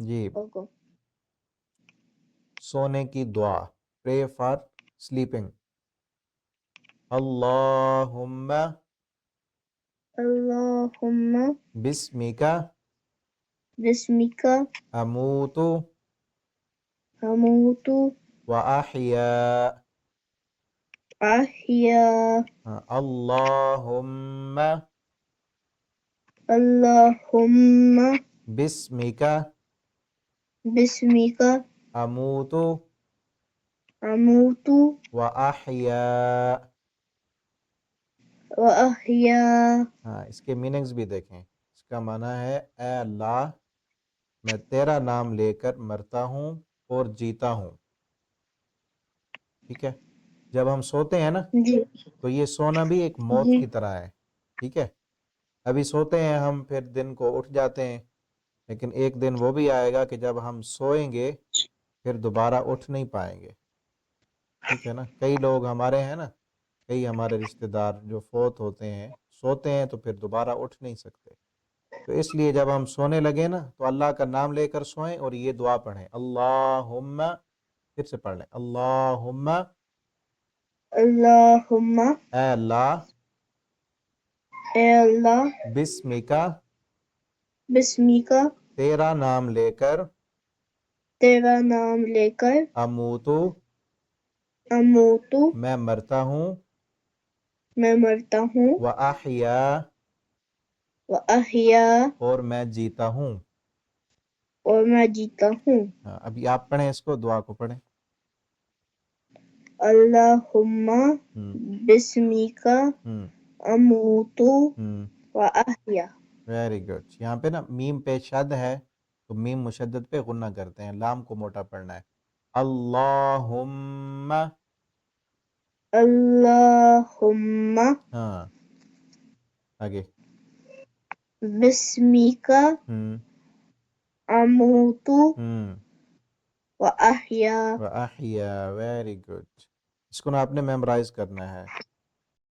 جی okay سونے کی دعا، پرے فار سلیپنگ. اللہم اللہم بسمک بسمک اموت اموت واحیا. احیا اللہم اللہم بسمک بسمک اموت اموت واحیا. واحیا. ہاں اس کے میننگز بھی دیکھیں. اس کا معنی ہے اے اللہ میں تیرا نام لے کر مرتا ہوں اور جیتا ہوں. ٹھیک ہے، جب ہم سوتے ہیں نا جی تو یہ سونا بھی ایک موت جی کی طرح ہے. ٹھیک ہے، ابھی سوتے ہیں ہم، پھر دن کو اٹھ جاتے ہیں، لیکن ایک دن وہ بھی آئے گا کہ جب ہم سوئیں گے پھر دوبارہ اٹھ نہیں پائیں گے. ٹھیک ہے نا، کئی لوگ ہمارے ہیں نا، کئی ہمارے رشتہ دار جو فوت ہوتے ہیں، سوتے ہیں تو پھر دوبارہ اٹھ نہیں سکتے. تو اس لیے جب ہم سونے لگے نا تو اللہ کا نام لے کر سوئیں اور یہ دعا پڑھیں. اللہم، پھر سے پڑھ لیں، اللہم اللہم اے اللہ اے اللہ بسمک بسمک تیرا نام لے کر تیرا نام لے کر اموت اموت میں مرتا ہوں میں مرتا ہوں واحیا واحیا اور میں جیتا ہوں. اور میں جیتا ہوں. ہاں، ابھی آپ پڑھیں اس کو، دعا کو پڑھیں. اللہم ہم بسمک ہم اموت ہم واحیا. Very good. یہاں پہ نا میم پہ شد ہے تو میم مشدد پہ غنہ کرتے ہیں، لام کو موٹا پڑھنا ہے. اللہم، اللہم ہاں آگے. بسمک ہم اموت ہم واحیا. واحیا. Very good. اس کو نا آپ نے میمورائز کرنا ہے.